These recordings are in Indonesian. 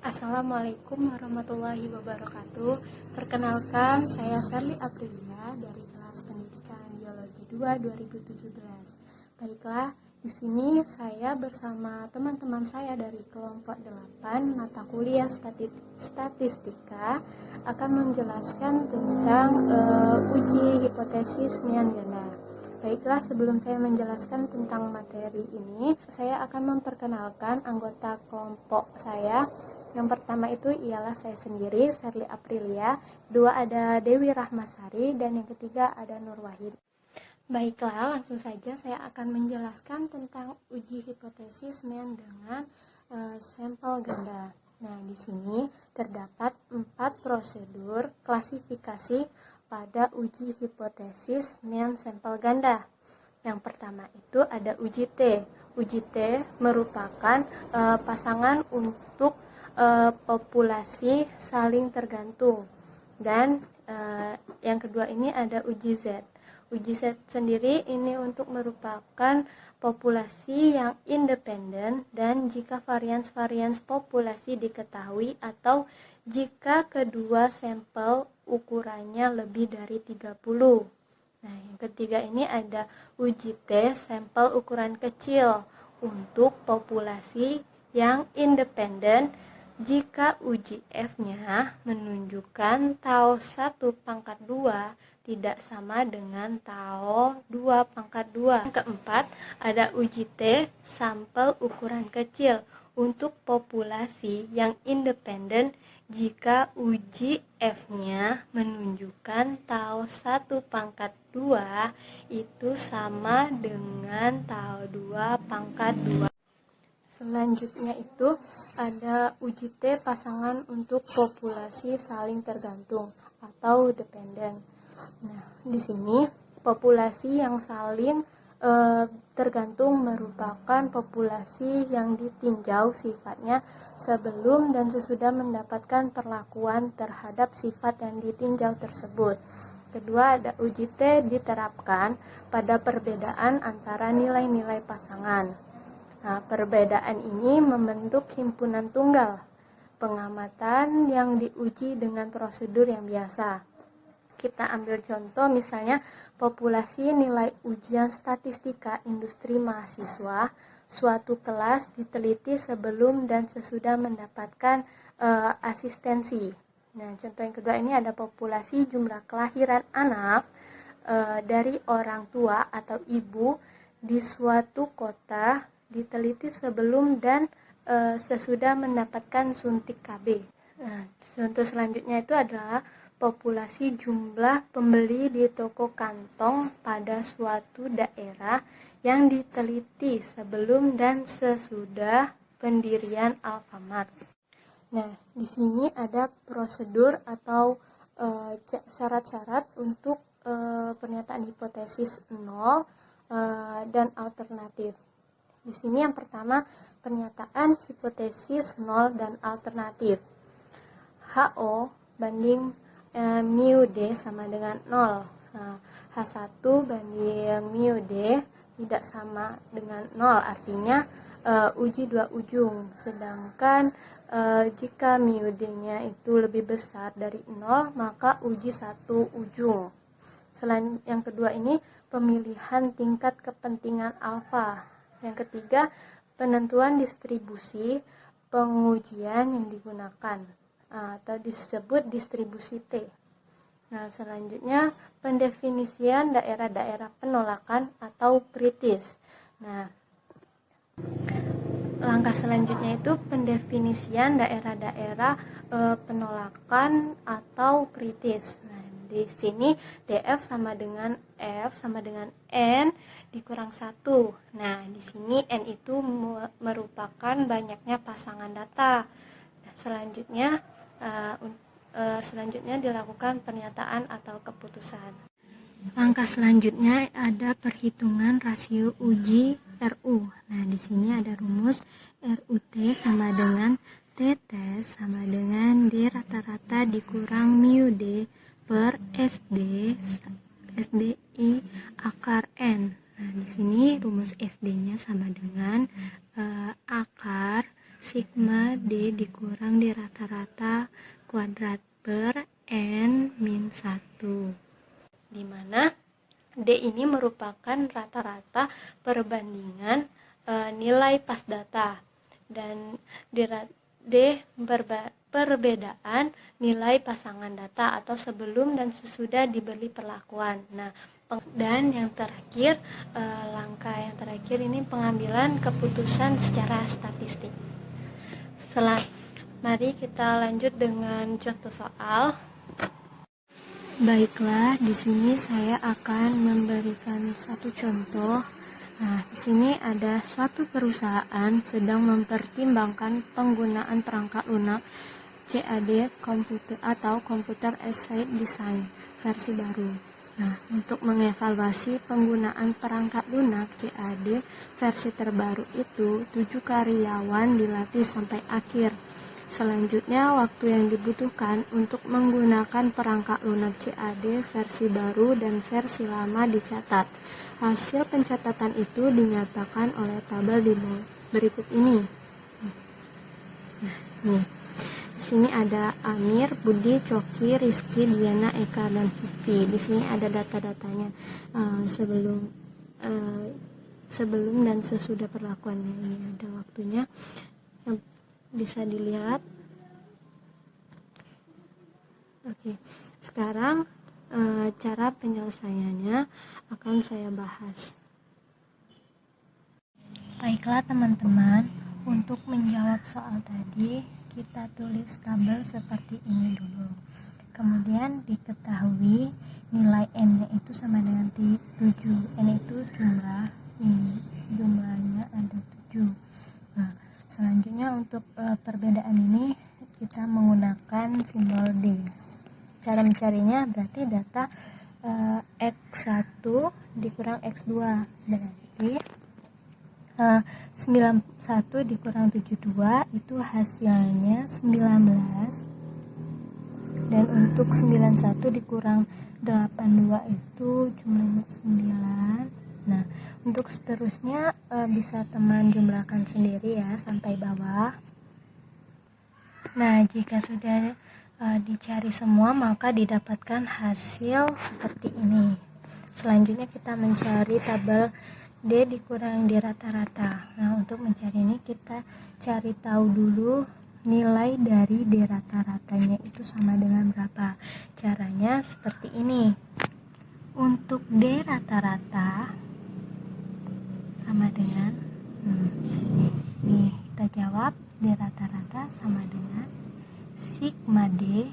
Assalamualaikum warahmatullahi wabarakatuh. Perkenalkan, saya Sherly Aprilia dari kelas Pendidikan Biologi 2 2017. Baiklah, di sini saya bersama teman-teman saya dari kelompok 8 mata kuliah statistika akan menjelaskan tentang uji hipotesis mian ganda. Baiklah, sebelum saya menjelaskan tentang materi ini, saya akan memperkenalkan anggota kelompok saya. Yang pertama itu ialah saya sendiri, Sherly Aprilia. Kedua ada Dewi Rahmasari, dan yang ketiga ada Nur Wahid. Baiklah, langsung saja saya akan menjelaskan tentang uji hipotesis mian dengan sampel ganda. Nah, di sini terdapat 4 prosedur klasifikasi pada uji hipotesis mian sampel ganda. Yang pertama itu ada uji T. Uji T merupakan pasangan untuk populasi saling tergantung. Dan yang kedua ini ada uji Z. Uji Z sendiri ini untuk merupakan populasi yang independen dan jika varians populasi diketahui atau jika kedua sampel ukurannya lebih dari 30. Nah, yang ketiga ini ada uji T sampel ukuran kecil untuk populasi yang independen jika uji F-nya menunjukkan tau 1/2 tidak sama dengan tau 2/2. Yang keempat, ada uji T sampel ukuran kecil untuk populasi yang independen jika uji F-nya menunjukkan tau 1/2 itu sama dengan tau 2/2. Selanjutnya itu ada uji T pasangan untuk populasi saling tergantung atau dependen. Nah, di sini populasi yang saling tergantung merupakan populasi yang ditinjau sifatnya sebelum dan sesudah mendapatkan perlakuan terhadap sifat yang ditinjau tersebut. Kedua, ada uji T diterapkan pada perbedaan antara nilai-nilai pasangan. Nah, perbedaan ini membentuk himpunan tunggal. Pengamatan yang diuji dengan prosedur yang biasa. Kita ambil contoh misalnya populasi nilai ujian statistika industri mahasiswa suatu kelas diteliti sebelum dan sesudah mendapatkan asistensi. Nah, contoh yang kedua ini ada populasi jumlah kelahiran anak dari orang tua atau ibu di suatu kota diteliti sebelum dan sesudah mendapatkan suntik KB. Nah, contoh selanjutnya itu adalah populasi jumlah pembeli di toko kantong pada suatu daerah yang diteliti sebelum dan sesudah pendirian Alfamart. Nah, di sini ada prosedur atau syarat-syarat untuk pernyataan hipotesis 0 dan alternatif. Di sini yang pertama pernyataan hipotesis 0 dan alternatif. HO banding mu D sama dengan 0. Nah, H1 banding mu D tidak sama dengan 0, artinya uji dua ujung. Sedangkan jika mu D-nya itu lebih besar dari 0, maka uji satu ujung. Selain yang kedua ini pemilihan tingkat kepentingan alfa. Yang ketiga, penentuan distribusi pengujian yang digunakan atau disebut distribusi T. Nah, selanjutnya pendefinisian daerah-daerah penolakan atau kritis. Nah, langkah selanjutnya itu pendefinisian daerah-daerah penolakan atau kritis. Nah, di sini DF sama dengan F sama dengan N dikurang 1. Nah, di sini N itu merupakan banyaknya pasangan data. Nah, selanjutnya dilakukan pernyataan atau keputusan. Langkah selanjutnya ada perhitungan rasio uji RU. Nah, di sini ada rumus RUT sama dengan TT sama dengan D rata-rata dikurang mu D per SDI akar N. Nah, di sini rumus SD-nya sama dengan akar sigma D dikurang di rata-rata kuadrat per N min 1, di mana D ini merupakan rata-rata perbandingan nilai pas data, dan D perbedaan nilai pasangan data atau sebelum dan sesudah diberi perlakuan. Nah, dan yang terakhir, langkah yang terakhir ini pengambilan keputusan secara statistik. Mari kita lanjut dengan contoh soal. Baiklah, di sini saya akan memberikan satu contoh. Nah, di sini ada suatu perusahaan sedang mempertimbangkan penggunaan perangkat lunak CAD komputer atau Computer Aided Design versi baru. Nah, untuk mengevaluasi penggunaan perangkat lunak CAD versi terbaru itu, 7 karyawan dilatih sampai akhir. Selanjutnya, waktu yang dibutuhkan untuk menggunakan perangkat lunak CAD versi baru dan versi lama dicatat. Hasil pencatatan itu dinyatakan oleh tabel di berikut ini. Nah, nih. Di sini ada Amir, Budi, Coki, Rizky, Diana, Eka, dan Vivi. Di sini ada data-datanya sebelum dan sesudah perlakuannya. Ini ada waktunya. Bisa dilihat. Oke, sekarang cara penyelesaiannya akan saya bahas. Baiklah teman-teman, untuk menjawab soal tadi kita tulis tabel seperti ini dulu. Kemudian diketahui nilai N-nya itu sama dengan 7. N itu jumlah, ini jumlahnya ada 7. Nah, selanjutnya untuk perbedaan ini kita menggunakan simbol D. Cara mencarinya berarti data X1 dikurang X2, berarti 91 dikurang 72 itu hasilnya 19, dan untuk 91 dikurang 82 itu jumlahnya 9. Nah, untuk seterusnya bisa teman jumlahkan sendiri ya sampai bawah. Nah, jika sudah dicari semua maka didapatkan hasil seperti ini. Selanjutnya kita mencari tabel D dikurang di rata-rata. Nah, untuk mencari ini kita cari tahu dulu nilai dari D rata-ratanya itu sama dengan berapa. Caranya seperti ini. Untuk D rata-rata sama dengan nih kita jawab, D rata-rata sama dengan sigma D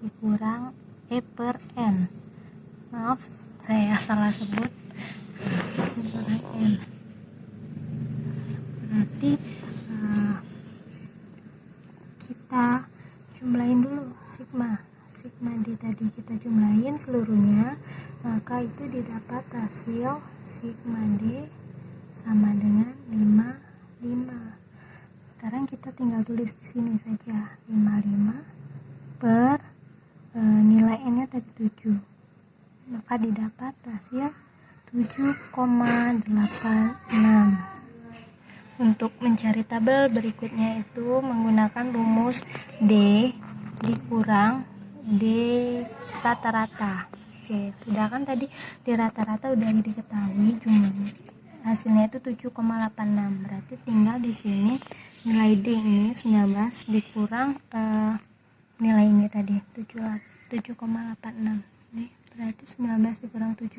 dikurang E per N. Maaf, saya salah sebut. Dikurang N. Berarti kita jumlahin dulu sigma D tadi, kita jumlahin seluruhnya, maka itu didapat hasil sigma D sama dengan 55. Sekarang kita tinggal tulis di sini saja 55 per nilai N-nya tadi 7, maka didapat hasil 7,86. Untuk mencari tabel berikutnya itu menggunakan rumus D dikurang D rata-rata. Oke, sudah kan tadi di rata-rata udah diketahui jumlahnya. Hasilnya itu 7,86. Berarti tinggal di sini nilai D ini 19 dikurang nilai ini tadi 7,86. Nih, berarti 19 dikurang 7,86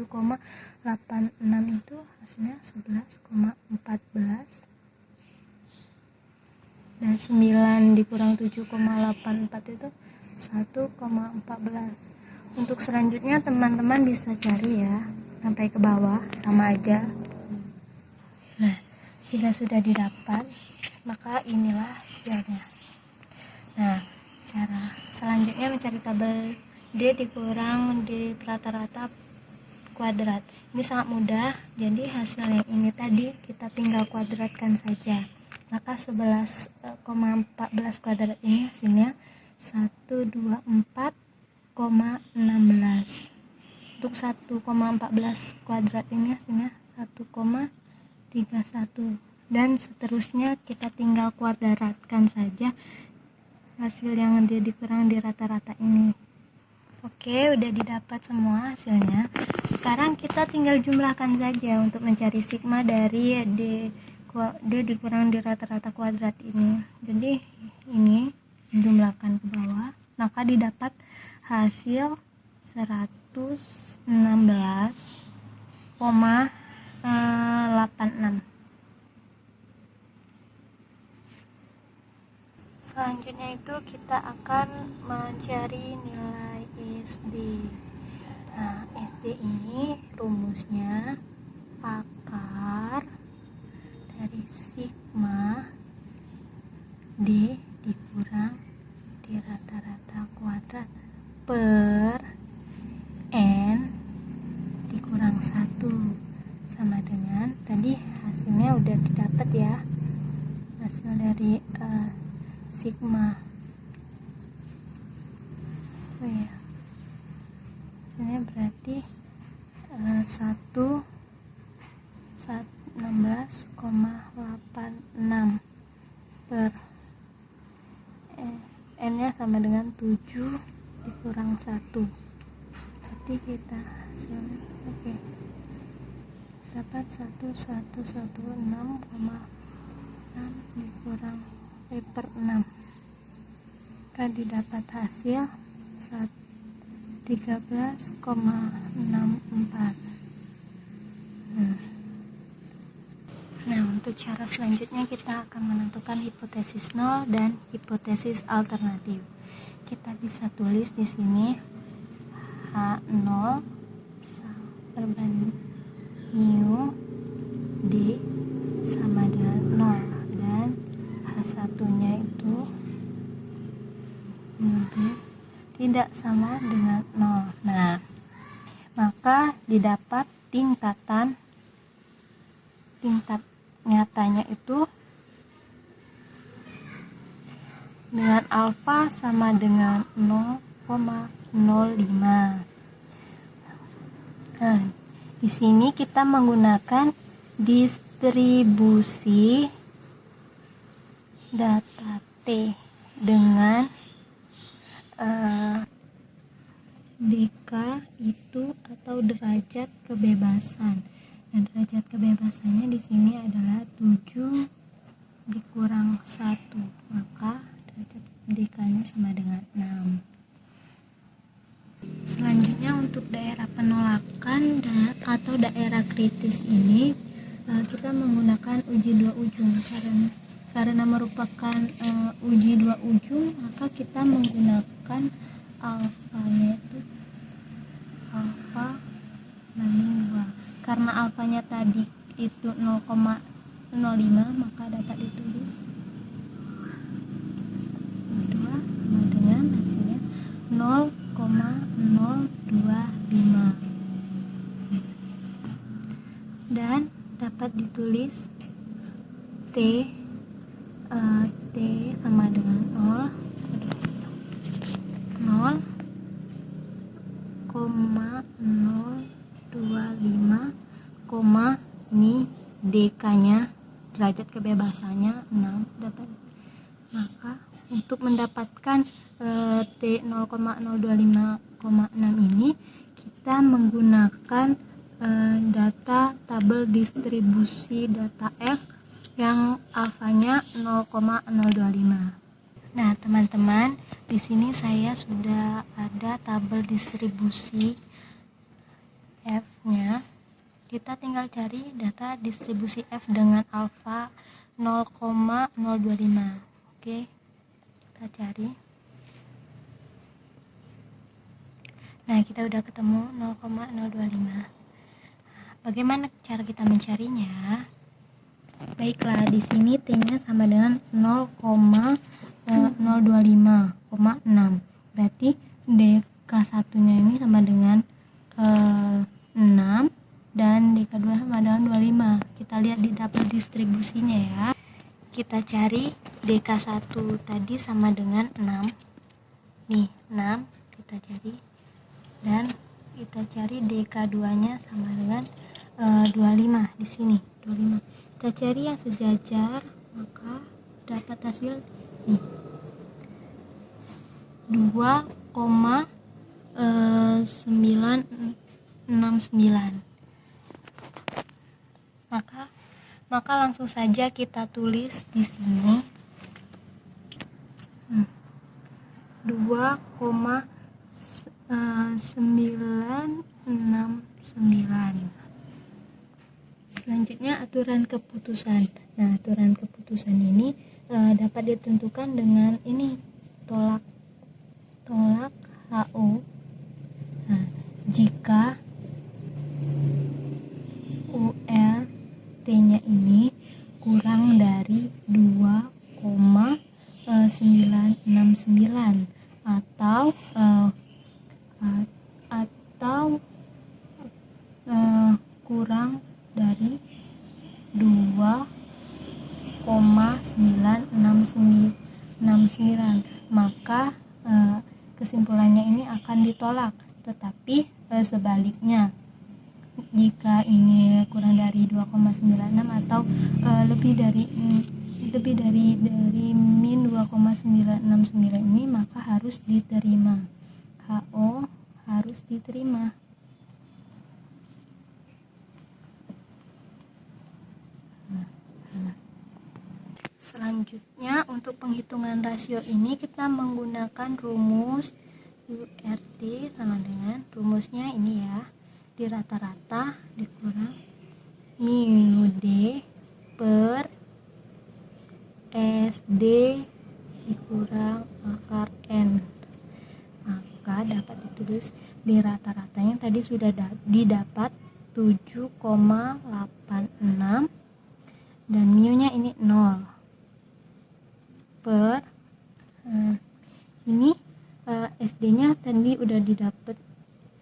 itu hasilnya 11,14. Dan 9 dikurang 7,84 itu 1,14. Untuk selanjutnya teman-teman bisa cari ya sampai ke bawah, sama aja. Nah, jika sudah didapat maka inilah hasilnya. Nah, cara selanjutnya mencari tabel D dikurang D rata-rata kuadrat. Ini sangat mudah, jadi hasil yang ini tadi kita tinggal kuadratkan saja. Maka 11,14 kuadrat ini hasilnya 124,16. Untuk 1,14 kuadrat ini hasilnya 1,31. dan seterusnya kita tinggal kuadratkan saja hasil yang dikurang di rata-rata ini. Oke, udah didapat semua hasilnya. Sekarang kita tinggal jumlahkan saja untuk mencari sigma dari D dikurang di rata-rata kuadrat ini. Jadi ini jumlahkan ke bawah, maka didapat hasil 116,86. Selanjutnya itu kita akan mencari nilai SD. Nah, SD ini rumusnya akar dari sigma D dikurang di rata-rata kuadrat per N dikurang 1 sama dengan tadi hasilnya udah didapat ya, hasil dari sigma. Oh ya, hasilnya berarti 16,86 per N nya sama dengan 7 dikurang 1. Berarti kita hasilnya dapat 1116,6 dikurang per 6, maka didapat hasil 13,64. Nah, untuk cara selanjutnya kita akan menentukan hipotesis 0 dan hipotesis alternatif. Kita bisa tulis di sini H0 berbanding mu D sama dengan 0 dan H1 nya itu mu D tidak sama dengan 0. Nah, maka didapat tingkat nyatanya itu dengan alfa sama dengan 0,05. Nah, di sini kita menggunakan distribusi data T dengan DK itu atau derajat kebebasan. Dan derajat kebebasannya di sini adalah 7 dikurang 1, maka derajat DK-nya sama dengan 6. Selanjutnya untuk daerah penolakan atau daerah kritis ini kita menggunakan uji dua ujung. Karena merupakan uji dua ujung, maka kita menggunakan alfanya itu alfa banding 2. Karena alfanya tadi itu 0,05, maka dapat ditulis 2 sama dengan hasilnya 0,025 dan dapat ditulis T sama dengan 0,025, ini DK nya derajat kebebasannya 6 dapat. Maka untuk mendapatkan T 0,025,6 ini kita menggunakan data tabel distribusi data F yang alfanya 0,025. Nah, teman-teman, di sini saya sudah ada tabel distribusi F-nya. Kita tinggal cari data distribusi F dengan alfa 0,025. Oke, kita cari. Nah, kita udah ketemu 0,025. Bagaimana cara kita mencarinya? Baiklah, di sini T-nya sama dengan 0,025,6. Berarti DK1-nya ini sama dengan 6 dan DK2 sama dengan 25. Kita lihat di tabel distribusinya ya. Kita cari DK1 tadi sama dengan 6. Nih, 6 kita cari. Dan kita cari DK2-nya sama dengan 25 di sini, 25. kita cari yang sejajar, maka dapat hasil nih 2,969. Maka langsung saja kita tulis di sini 2,969. Selanjutnya aturan keputusan. Nah, aturan keputusan ini dapat ditentukan dengan ini tolak HO. Nah, jika ULT-nya ini kurang dari 2,969 atau kurang dari 2,969, maka kesimpulannya ini akan ditolak. Tetapi sebaliknya, jika ini kurang dari 2,96 atau lebih dari min 2,969 ini, maka harus diterima. HO harus diterima. Selanjutnya, untuk penghitungan rasio ini kita menggunakan rumus URT sama dengan rumusnya ini ya, di rata-rata dikurang mu D per SD dikurang akar N. Maka dapat ditulis di rata-ratanya tadi sudah didapat 7,86 dan mu-nya ini 0 per ini SD-nya tadi udah didapat,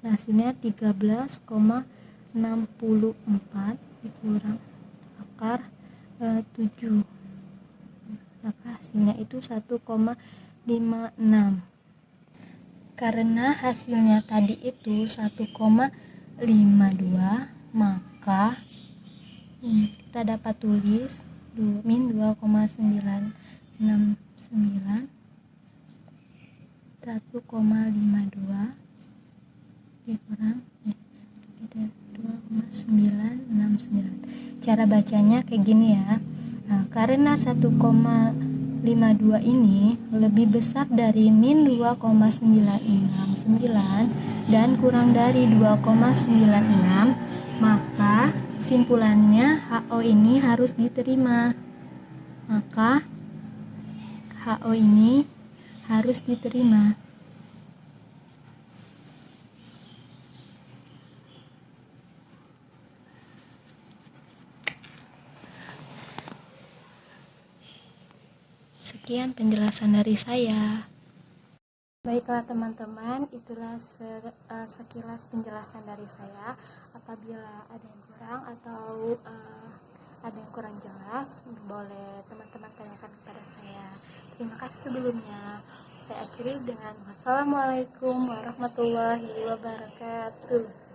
hasilnya 13,64 dikurang akar 7, maka hasilnya itu 1,56. Karena hasilnya tadi itu 1,52, maka kita dapat tulis min 2,969 1,52 dikurang 2,969. Cara bacanya kayak gini ya. Nah, karena 1,52 ini lebih besar dari min 2,969 dan kurang dari 2,96, maka simpulannya HO ini harus diterima. Maka HO ini harus diterima. Sekian penjelasan dari saya. Baiklah teman-teman, itulah sekilas penjelasan dari saya. Apabila ada yang kurang atau ada yang kurang jelas, boleh teman-teman tanyakan kepada saya. Terima kasih sebelumnya. Saya akhiri dengan wassalamualaikum warahmatullahi wabarakatuh.